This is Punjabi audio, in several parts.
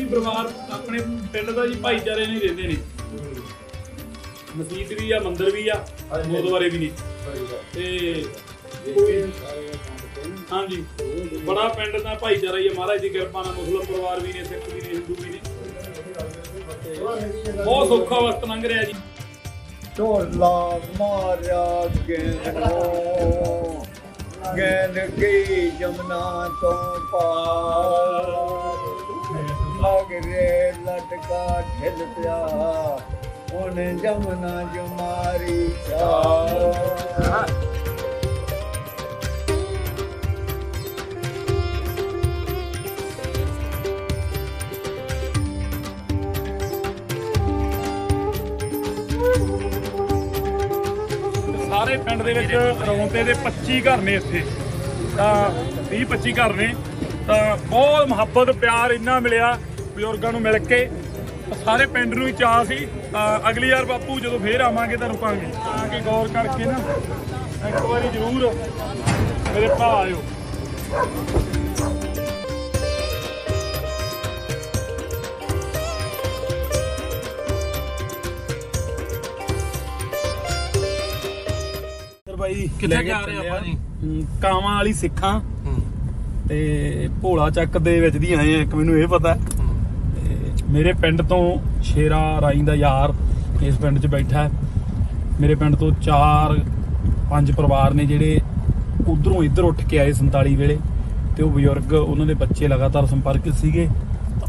परिवार अपने पिंड का जी भाईचारे नहीं रहते ने मसीत भी आ मंदिर भी आ गुरुद्वारे भी नहीं हाँ जी बड़ा पिंड का भाईचारा ही है महाराज की कृपा नाल मुस्लिम परिवार भी ने सिख भी ने हिंदू भी ने बहुत सौखा वक्त लंघ रहा जी ढोला मारा गेंद गई जमुना तो पार मगरे लटका ढिल पिया उन जमुना जुमारी चार सारे पिंड दे विच रौंते दे 25 घर ने इत्थे तां 20-25 घर ने तां बहुत मुहब्बत प्यार इन्ना मिलिया बजुर्गां नूं मिल के सारे पिंड नूं ही चाह सी अगली यार बापू जदों फिर आवांगे तां रुकांगे आके गौर करके ना एक बारी जरूर मेरे भरा आयो कित्थे जा रहे ਆਪਾਂ ਜੀ ਕਾਵਾਂ ਵਾਲੀ ਸਿੱਖਾਂ ਤੇ ਭੋਲਾ ਚੱਕ ਦੇ ਵਿੱਚ ਦੀ ਆਏ ਆ ਇੱਕ ਮੈਨੂੰ ਇਹ ਪਤਾ ਤੇ ਮੇਰੇ ਪਿੰਡ ਤੋਂ ਸ਼ੇਰਾ ਰਾਈ ਦਾ ਯਾਰ ਇਸ ਪਿੰਡ 'ਚ ਬੈਠਾ ਹੈ ਮੇਰੇ ਪਿੰਡ ਤੋਂ 4-5 ਪਰਿਵਾਰ ਨੇ ਜਿਹੜੇ ਉਧਰੋਂ ਇੱਧਰ ਉੱਠ ਕੇ ਆਏ 47 ਵੇਲੇ ਤੇ ਉਹ ਬਜ਼ੁਰਗ ਉਹਨਾਂ ਦੇ ਬੱਚੇ ਲਗਾਤਾਰ ਸੰਪਰਕ ਸੀਗੇ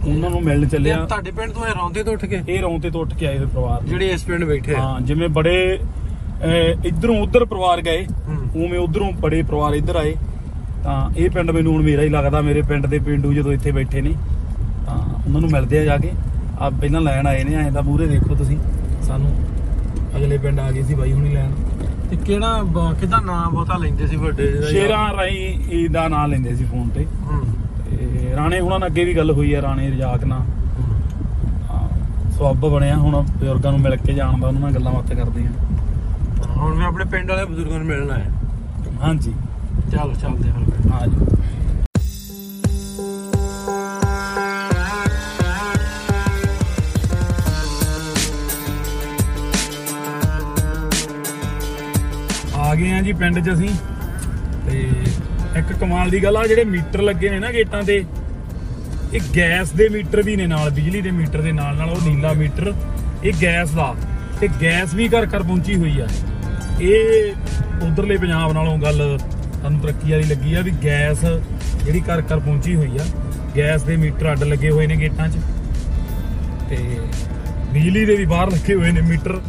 ਉਹਨਾਂ ਨੂੰ ਮਿਲਣ ਚੱਲਿਆ ਤੁਹਾਡੇ ਪਿੰਡ ਤੋਂ ਇਹ ਰੌਂਦੇ ਤੋਂ ਉੱਠ ਕੇ ਇਹ ਰੌਂਤੇ ਤੋਂ ਉੱਠ ਕੇ ਆਏ ਹੋਏ ਪਰਿਵਾਰ ਜਿਹੜੇ ਇਸ ਪਿੰਡ ਬੈਠੇ ਹਾਂ ਜਿਵੇਂ ਬੜੇ इधरों उधर परिवार गए उवें उधरों बड़े परिवार इधर आए तां ये पिंड मैनूं हुण मेरा ही लगदा मेरे पिंड दे पिंडू जदों इत्थे बैठे ने तां उन्हां नूं मिलदे आ जाके आ पहलां लैण आए ने ऐ तां मूहरे देखो तुसीं सानूं अगले पिंड आ गए सी बाई हुणी लैण ते किहड़ा किदा नाम बहुता लैंदे सी वड्डे शेरा राई दा नाम लैंदे सी फोन ते राणे हुणां नाल अगे भी गल होई है राणे रजाक नाल सबब बनिया हुण बजुर्गां नूं मिल के जाण दा उन्हां नाल गल्लां बातां करदे आ ਹੁਣ ਮੈਂ ਆਪਣੇ ਪਿੰਡ ਵਾਲੇ ਬਜ਼ੁਰਗਾਂ ਨੂੰ ਮਿਲਣਾ ਹੈ ਹਾਂਜੀ ਚਲੋ ਚੱਲਦੇ ਫਿਰ ਹਾਂ ਜੀ ਆ ਗਏ ਆ ਜੀ ਪਿੰਡ 'ਚ ਅਸੀਂ ਤੇ ਇੱਕ ਕਮਾਲ ਦੀ ਗੱਲ ਆ ਜਿਹੜੇ ਮੀਟਰ ਲੱਗੇ ਨੇ ਨਾ ਗੇਟਾਂ ਤੇ ਇਹ ਗੈਸ ਦੇ ਮੀਟਰ ਵੀ ਨੇ ਨਾਲ ਬਿਜਲੀ ਦੇ ਮੀਟਰ ਦੇ ਨਾਲ ਨਾਲ ਉਹ ਨੀਲਾ ਮੀਟਰ ਇਹ ਗੈਸ ਦਾ ਤੇ ਗੈਸ ਵੀ ਘਰ ਘਰ ਪਹੁੰਚੀ ਹੋਈ ਆ ਇਹ ਉਧਰਲੇ ਪੰਜਾਬ ਨਾਲੋਂ ਗੱਲ ਸਾਨੂੰ ਤਰੱਕੀ ਵਾਲੀ ਲੱਗੀ ਆ ਵੀ ਗੈਸ ਜਿਹੜੀ ਘਰ ਘਰ ਪਹੁੰਚੀ ਹੋਈ ਆ ਗੈਸ ਦੇ ਮੀਟਰ ਅੱਡ ਲੱਗੇ ਹੋਏ ਨੇ ਗੇਟਾਂ 'ਚ ਤੇ ਬਿਜਲੀ ਦੇ ਵੀ ਬਾਹਰ ਲੱਗੇ ਹੋਏ ਨੇ ਮੀਟਰ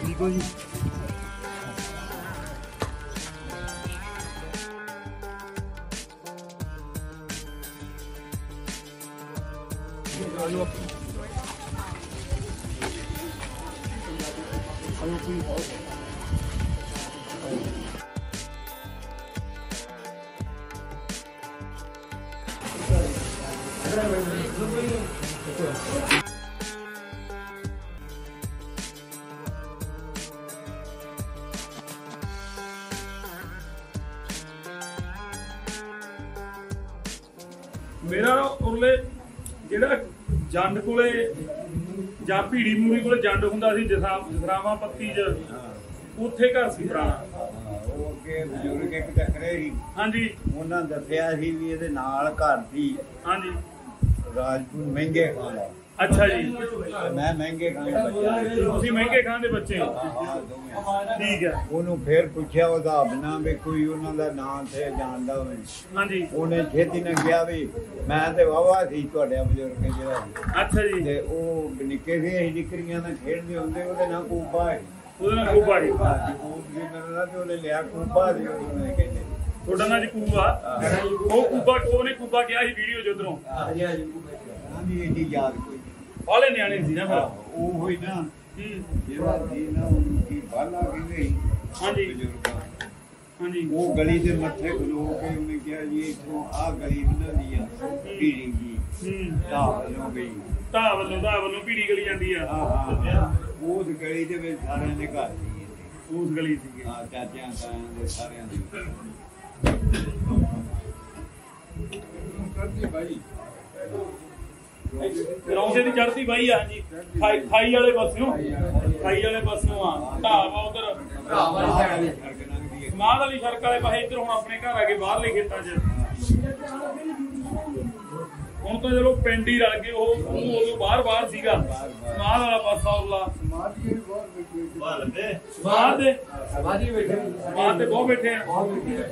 ठीक हो जी मेरा उरले ਜਿਹੜਾ ਜੰਡ ਕੋਲੇ ਜਾਂ ਭੀੜੀ ਮੂਰੀ ਕੋਲੇ ਜੰਡ ਹੁੰਦਾ ਸੀ ਜਸਰਾਵਾਂ ਪੱਤੀ 'ਚ ਉੱਥੇ ਘਰ ਸੀ ਪੁਰਾਣਾ ਉਹ ਅੱਗੇ ਬਜ਼ੁਰਗ ਇੱਕ ਟੱਕਰੇ ਸੀ ਹਾਂਜੀ ਉਹਨਾਂ ਦੱਸਿਆ ਸੀ ਵੀ ਇਹਦੇ ਨਾਲ ਘਰ ਸੀ ਹਾਂਜੀ ਰਾਜਪੂਤ ਮਹਿੰਗੇ ਖਾਨ अच्छा जी मैं महंगे खान ਦੇ ਬੱਚੇ ਤੁਸੀਂ ਮਹਿੰਗੇ ਖਾਨ ਦੇ ਬੱਚੇ ਠੀਕ ਹੈ ਉਹਨੂੰ ਫੇਰ ਪੁੱਛਿਆ ਉਹਦਾ ਬਿਨਾ ਵੀ ਕੋਈ ਉਹਨਾਂ ਦਾ ਨਾਂ ਤੇ ਜਾਣਦਾ ਹੋਵੇ ਹਾਂਜੀ ਉਹਨੇ ਛੇਤੀ ਨਾਲ ਗਿਆ ਵੀ ਮੈਂ ਤੇ ਵਾਵਾ ਸੀ ਤੁਹਾਡੇ ਬਜ਼ੁਰਗ ਜਿਹੜਾ ਅੱਛਾ ਜੀ ਤੇ ਉਹ ਨਿੱਕੇ ਸੀ ਅਸੀਂ ਨਿਕਰੀਆਂ ਨਾਲ ਖੇਡਦੇ ਹੁੰਦੇ ਉਹਦੇ ਨਾਲ ਕੂਪਾ ਹੈ ਉਹਦੇ ਨਾਲ ਕੂਬਾ ਜੀ ਉਹ ਜਿਹੜਾ ਤੇ ਉਹਨੇ ਲਿਆ ਕੂਬਾ ਦੀ ਉਹਨੇ ਕਹਿੰਦੇ ਤੁਹਾਡਾ ਨਾਂ ਜੀ ਕੂਬਾ ਉਹ ਕੂਬਾ ਉਹਨੇ ਕੂਬਾ ਕਿਹਾ ਸੀ ਵੀਡੀਓ ਚ ਉਧਰੋਂ ਹਾਂਜੀ ਇਹਦੀ ਯਾਦ ਕੋਈ ਬਾਲੇ ਨਿਆਣੇ ਸੀ ਨਾ ਫਿਰ ਉਹ ਹੋਈ ਨਾ ਜਿਹੜਾ ਦੀ ਨਾ ਉਹਦੀ ਬਾਲਾ ਕਹਿੰਦੇ ਹਾਂਜੀ ਬਜ਼ੁਰਗਾਂ ਹਾਂਜੀ ਉਹ ਗਲੀ ਦੇ ਮੱਥੇ ਖਲੋ ਕੇ ਉਹਨੇ ਕਿਹਾ ਜੀ ਇੱਥੋਂ ਆਹ ਗਲੀ ਬਣਾਉਂਦੀ ਆ ਪੀੜੀ ਜੀ ਤਾਂ ਵੱਲੋਂ ਗਈ ਤਾਂ ਵੱਲੋਂ ਪੀੜੀ ਗਲੀ ਜਾਂਦੀ ਆ ਉਸ ਗਲੀ ਦੇ ਵਿੱਚ ਸਾਰਿਆਂ ਦੇ ਘਰ ਸੀ ਉਸ ਗਲੀ ਸੀ ਹਾਂ ਚਾਚਿਆਂ ਤਾਇਆਂ ਦੇ ਸਾਰਿਆਂ ਦੇ ਕਰਦੀ ਭਾਈ ਰੌਂਦੇ ਦੀ ਚੜ੍ਹਦੀ ਬਾਈ ਆ ਜੀ ਖਾਈ ਵਾਲੇ ਪਾਸਿਓਂ ਆ ਢਾਵਾ ਉਧਰ ਸਮਾਧ ਵਾਲੀ ਸੜਕ ਵਾਲੇ ਪਾਸੇ ਇੱਧਰ ਹੁਣ ਆਪਣੇ ਘਰ ਆ ਕੇ ਬਾਹਰਲੇ ਖੇਤਾਂ 'ਚ ਹੁਣ ਤਾਂ ਚਲੋ ਪਿੰਡ ਹੀ ਰਲ ਗਏ ਉਹ ਉਦੋਂ ਬਾਹਰ ਸੀਗਾ ਸਮਾਧ ਵਾਲਾ ਪਾਸਾ ਉਰਲਾ ਸਮਾਧ ਤੇ ਬਹੁਤ ਬੈਠੇ ਆ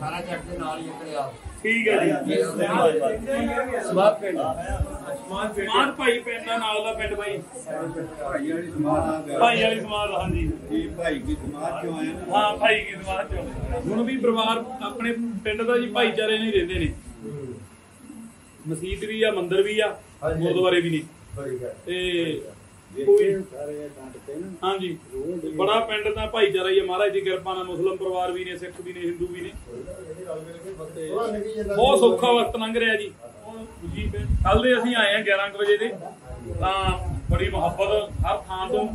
ਸਾਰਾ ਚੱਕ ਦੇ ਨਾਲ ਹੀ ਇੱਕੜਿਆ ਠੀਕ ਹੈ ਜੀ ਸਮਾਧ ਪਿੰਡ ਸਮਾਧ ਭਾਈ ਪਿੰਡ ਦਾ ਨਾਲ ਦਾ ਪਿੰਡ ਬਾਈ ਭਾਈ ਵਾਲੀ ਸਮਾਧ ਭਾਈ ਵਾਲੀ ਸਮਾਧ ਹਾਂਜੀ ਇਹ ਭਾਈ ਕੀ ਸਮਾਧ ਚੋਂ ਆਏ ਨਾ ਹਾਂ ਭਾਈ ਕੀ ਸਮਾਧ ਚੋਂ ਹੁਣ ਵੀ ਪਰਿਵਾਰ ਆਪਣੇ ਪਿੰਡ ਦਾ ਜੀ ਭਾਈਚਾਰੇ ਨਹੀਂ ਰਹਿੰਦੇ ਨੇ ਮਸਜਿਦ ਵੀ ਆ ਮੰਦਿਰ ਵੀ ਆ ਗੁਰਦੁਆਰੇ ਵੀ ਨੇ ਤੇ ਕੋਈ ਸਾਰੇ ਡਾਂਟ ਕੇ ਨਾ ਹਾਂਜੀ ਬੜਾ ਪਿੰਡ ਦਾ ਭਾਈਚਾਰਾ ਹੀ ਹੈ ਮਹਾਰਾਜ ਦੀ ਕਿਰਪਾ ਨਾਲ ਮੁਸਲਮ ਪਰਿਵਾਰ ਵੀ ਨੇ ਸਿੱਖ ਵੀ ਨੇ ਹਿੰਦੂ ਵੀ ਨੇ ਬਹੁਤ ਸੌਖਾ ਵਕਤ ਲੰਘ ਰਿਹਾ ਜੀ ਕੱਲ ਦੇ ਅਸੀਂ ਆਏ ਆ 11 ਵਜੇ ਦੇ ਤਾਂ ਬੜੀ ਮੁਹੱਬਤ ਹਰ ਥਾਂ ਤੋਂ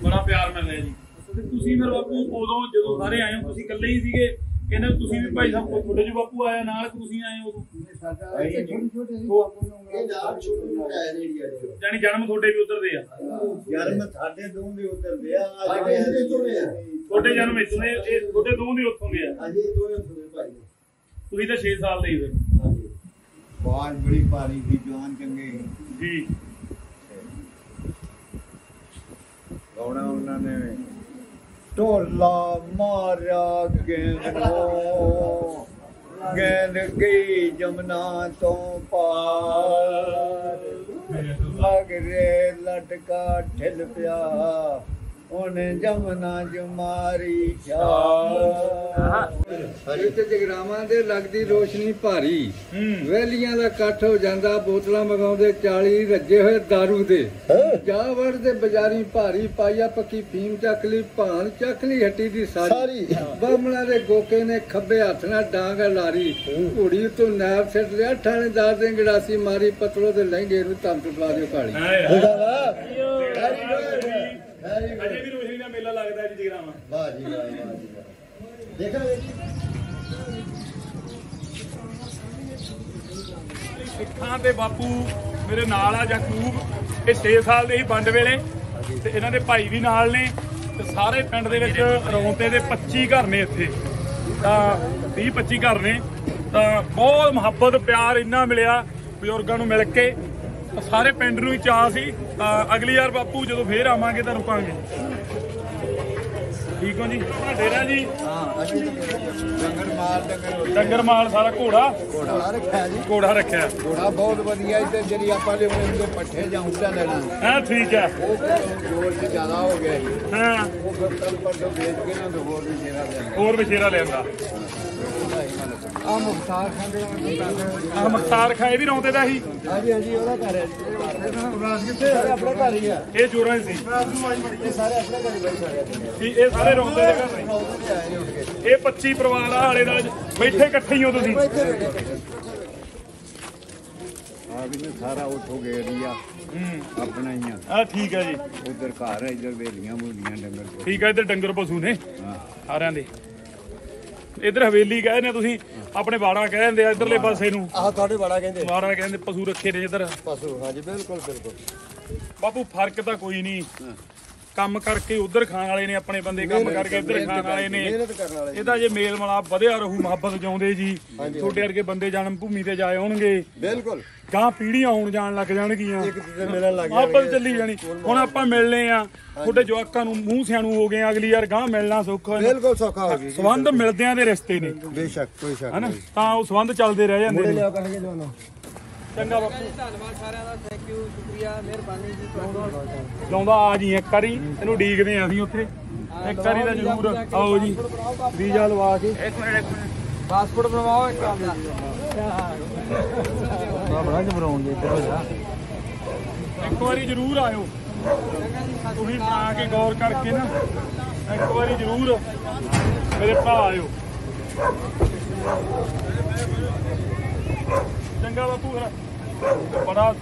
ਬੜਾ ਪਿਆਰ ਮਿਲ ਰਿਹਾ ਜੀ ਤੁਸੀਂ ਫਿਰ ਬਾਪੂ ਉਦੋਂ ਜਦੋਂ ਸਾਰੇ ਆਏ ਹੋ ਤੁਸੀਂ ਇਕੱਲੇ ਹੀ ਸੀਗੇ ਕਹਿੰਦੇ ਤੁਸੀਂ ਵੀ ਭਾਈ ਸਾਹਿਬ ਛੋਟੇ ਜਿਹੇ ਬਾਪੂ ਆਇਆ ਨਾਲ ਤੁਸੀਂ ਆਏ ਉਦੋਂ ਜਾਨੀ ਜਨਮ ਤੁਹਾਡੇ ਵੀ ਉਧਰ ਦੇ ਆ ਜਨਮ ਸਾਡੇ ਦੋ ਦੇ ਉੱਧਰ ਦੇ ਆ ਤੁਹਾਡੇ ਜਨਮ ਇੱਥੋਂ ਦੇ ਇਹ ਤੁਹਾਡੇ ਦੋ ਦੇ ਉੱਥੋਂ ਦੇ ਆ ਤੁਸੀਂ ਤਾਂ 6 ਸਾਲ ਦੇ ਹੀ ਫਿਰ ਬਾਜ ਬੜੀ ਭਾਰੀ ਸੀ ਜਵਾਨ ਚੰਗੇ ਜੀ ਗਾਉਣਾ ਉਹਨਾਂ ਨੇ ਢੋਲਾ ਮਾਰਿਆ ਗੇਂਦ ਗਈ ਜਮਨਾ ਤੋਂ ਪਾਰ ਮਗਰੇ ਲਟਕਾ ਠਿਲ ਪਿਆ ਉਹਨੇ ਜਮਨਾ ਜਮਾਰੀ ਤੇ ਜਗਰਾਵਾਂ ਦੇ ਲੱਗਦੀ ਰੋਸ਼ਨੀ ਭਾਰੀ ਵੈਲੀਆਂ ਦਾ ਇਕੱਠ ਹੋ ਜਾਂਦਾ ਬੋਤਲਾਂ ਮਗਾਉਂਦੇ 40 ਰੱਜੇ ਹੋਏ ਦਾਰੂ ਦੇ ਜਾ ਵੜਦੇ ਬਾਜ਼ਾਰੀ ਭਾਰੀ ਪਾਈਆ ਪੱਕੀ ਫੀਮ ਚੱਕ ਲਈ ਭਾਨ ਚੱਕ ਲਈ ਹੱਟੀ ਦੀ ਸਾਰੀ ਬਾਹਮਣਾ ਦੇ ਗੋਕੇ ਨੇ ਖੱਬੇ ਹੱਥ ਨਾਲ ਡਾਂਗ ਲਾਰੀ ਘੋੜੀ ਤੋਂ ਨੈਬ ਸਿੱਟ ਲਿਆ ਥਾਣੇਦਾਰ ਦੇ ਗੜਾਸੀ ਮਾਰੀ ਪਤਲੋ ਦੇ ਲਹਿੰਗੇ ਨੂੰ ਧਮਕ ਪਾ ਦਿਓ ਕਾਲੀ ਅਜੇ ਵੀ ਰੋਸ਼ਨੀ ਦਾ ਮੇਲਾ ਲੱਗਦਾ ਜੀ ਜਗਰਾਵਾਂ ਵਾਹ ਜੀ ਵਾਹ ਦੇਖਾ ਸਿੱਖਾਂ ਤੇ ਬਾਪੂ ਮੇਰੇ ਨਾਲ ਆ ਯਾਕੂਬ ਇਹ 6 ਸਾਲ ਦੇ ਹੀ ਵੰਡ ਵੇਲੇ ਤੇ ਇਹਨਾਂ ਦੇ ਭਾਈ ਵੀ ਨਾਲ ਨੇ ਤੇ ਸਾਰੇ ਪਿੰਡ ਦੇ ਵਿੱਚ ਰੌਂਤੇ ਦੇ 25 ਘਰ ਨੇ ਇੱਥੇ ਤਾਂ 20-25 ਘਰ ਨੇ ਤਾਂ ਬਹੁਤ ਮੁਹੱਬਤ ਪਿਆਰ ਇੰਨਾ ਮਿਲਿਆ ਬਜ਼ੁਰਗਾਂ ਨੂੰ ਮਿਲ ਕੇ ਸਾਰੇ ਪਿੰਡ ਨੂੰ ਹੀ ਚਾਅ ਸੀ ਤਾਂ ਅਗਲੀ ਵਾਰ ਬਾਪੂ ਜਦੋਂ ਫੇਰ ਆਵਾਂਗੇ ਤਾਂ ਰੁਕਾਂਗੇ ਠੀਕ ਹੋ ਜੀ ਡੇਰਾ ਜੀ ਡੰਗਰ ਮਾਲ ਸਾਰਾ ਘੋੜਾ ਰੱਖਿਆ ਜੀ ਘੋੜਾ ਰੱਖਿਆ ਘੋੜਾ ਬਹੁਤ ਵਧੀਆ ਇੱਥੇ ਜਿਹੜੀ ਆਪਾਂ ਲਿਆਉਣੇ ਹੁੰਦੇ ਪੱਠੇ ਜਾਂ ਉੱਚਾ ਲੈਣਾ ਹਾਂ ਠੀਕ ਹੈ ਉਹ ਜੋਰ ਤੇ ਜ਼ਿਆਦਾ ਹੋ ਗਿਆ ਜੀ ਹਾਂ ਉਹ ਫਿਰ ਤਲਪਰ ਤੋਂ ਵੇਚ ਕੇ ਨਾ ਹੋਰ ਵੀ ਸ਼ੇਰਾ ਲੈਣਾ ਹੋਰ ਬਸ਼ੇਰਾ ਲੈਂਦਾ ਆ ਮੁਖਤਾਰ ਖਾਨ ਦੇ ਆ ਮੁਖਤਾਰ ਖਾਂ ਇਹ ਵੀ ਰੌਂਦੇ ਦਾ ਸੀ ਹਾਂਜੀ ਹਾਂਜੀ ਉਹਦਾ ਘਰ ਹੈ ਜੀ ਕਿੱਥੇ ਆਪਣਾ ਘਰ ਹੀ ਆ ਇਹ ਜੋਰਾਂ ਸੀ ਇਹ ਸਾਰੇ ਆਪਣੇ ਘਰ ਹੀ ਬਈ ਸਾਰੇ ਇਹ ਸਾਰੇ ਰੌਂਦੇ ਦੇ ਘਰ ਨੇ ਇਹ 25 ਪਰਿਵਾਰ ਆ ਹਾਲੇ ਨਾਲ ਬੈਠੇ ਇਕੱਠੇ ਹੀ ਹੋ ਤੁਸੀਂ ਆ ਵੀ ਸਾਰਾ ਉੱਥੋਂ ਗਏ ਏਰੀਆ ਆਪਣਾ ਹੀ ਆ ਆ ਠੀਕ ਹੈ ਜੀ ਉਧਰ ਘਰ ਹੈ ਇੱਧਰ ਵੇਲੀਆਂ ਮੂਲੀਆਂ ਡੰਗਰ ਠੀਕ ਹੈ ਇੱਧਰ ਡੰਗਰ ਪਸ਼ੂ ਨੇ ਸਾਰਿਆਂ ਦੇ ਇੱਧਰ ਹਵੇਲੀ ਕਹਿੰਦੇ ਨੇ ਤੁਸੀਂ ਆਪਣੇ ਬਾੜਾ ਕਹਿੰਦੇ ਆ ਇੱਧਰਲੇ ਪਾਸੇ ਨੂੰ ਆਹ ਤੁਹਾਡੇ ਬੜਾ ਕਹਿੰਦੇ ਬਾੜਾ ਕਹਿੰਦੇ ਪਸ਼ੂ ਰੱਖੇ ਨੇ ਇੱਧਰ ਪਸ਼ੂ ਹਾਂਜੀ ਬਿਲਕੁਲ ਬਾਪੂ ਫਰਕ ਤਾਂ ਕੋਈ ਨਹੀਂ ਕੰਮ ਕਰਕੇ ਉਧਰ ਖਾਣ ਵਾਲੇ ਨੇ ਆਪਣੇ ਬੰਦੇ ਕੰਮ ਕਰਕੇ ਇੱਧਰ ਖਾਣ ਵਾਲੇ ਨੇ ਇਹਦਾ ਜੇ ਮੇਲ ਮਲਾਪ ਵਧਿਆ ਰਹੂ ਮੁਹੱਬਤ ਜਾਉਂਦੇ ਜੀ ਤੁਹਾਡੇ ਵਰਗੇ ਬੰਦੇ ਜਨਮ ਭੂਮੀ ਤੇ ਜਾਏ ਹੋਣਗੇ ਬਿਲਕੁਲ ਗਾਂ ਪੀੜੀਆਂ ਆਉਣ ਜਾਣ ਲੱਗ ਜਾਣਗੀਆਂ ਇੱਕ ਦੂਜੇ ਮਿਲਣ ਲੱਗ ਮੁਹੱਬਤ ਚੱਲੀ ਜਾਣੀ ਹੁਣ ਆਪਾਂ ਮਿਲਨੇ ਆ ਤੁਹਾਡੇ ਜਵਾਕਾਂ ਨੂੰ ਮੂੰਹ ਸਿਆਣੂ ਹੋ ਗਏ ਅਗਲੀ ਵਾਰ ਗਾਂ ਮਿਲਣਾ ਸੌਖਾ ਬਿਲਕੁਲ ਸੌਖਾ ਹੋ ਗਈ ਸੰਬੰਧ ਮਿਲਦਿਆਂ ਦੇ ਰਿਸ਼ਤੇ ਨੇ ਬੇਸ਼ੱਕ ਕੋਈ ਸ਼ੱਕ ਹਨਾ ਤਾਂ ਉਹ ਸੰਬੰਧ ਚੱਲਦੇ ਰਹਿ ਜਾਂਦੇ ਨੇ ਕਰਨਗੇ ਜਵਾਨੋ ਚੰਗਾ ਬਾਪੂ ਧੰਨਵਾਦ ਸਾਰਿਆਂ ਦਾ ਥੈਂਕ ਯੂ ਸ਼ੁਕਰੀਆ ਮਿਹਰਬਾਨੀ ਜੀ ਲਾਉਂਦਾ ਆ ਜੀ ਇੱਕ ਵਾਰੀ ਇਹਨੂੰ ਡੀਕਦੇ ਆ ਅਸੀਂ ਉੱਥੇ ਇੱਕ ਵਾਰੀ ਤਾਂ ਜ਼ਰੂਰ ਆਓ ਜੀ ਵੀਜ਼ਾ ਲਵਾ ਕੇ ਪਾਸਪੋਰਟ ਬਣਵਾਓ ਇੱਕ ਆਪਦਾ ਬੜਾ ਜਬਰਾਉਣ ਦੇ ਇੱਧਰ ਹੋ ਜਾ ਇੱਕ ਵਾਰੀ ਜ਼ਰੂਰ ਆਇਓ ਤੁਸੀਂ ਬਣਾ ਕੇ ਗੌਰ ਕਰਕੇ ਨਾ ਇੱਕ ਵਾਰੀ ਜ਼ਰੂਰ ਮੇਰੇ ਭਰਾ ਆਇਓ ਚੰਗਾ ਬਾਪੂ ਫਿਰ ਬੜਾ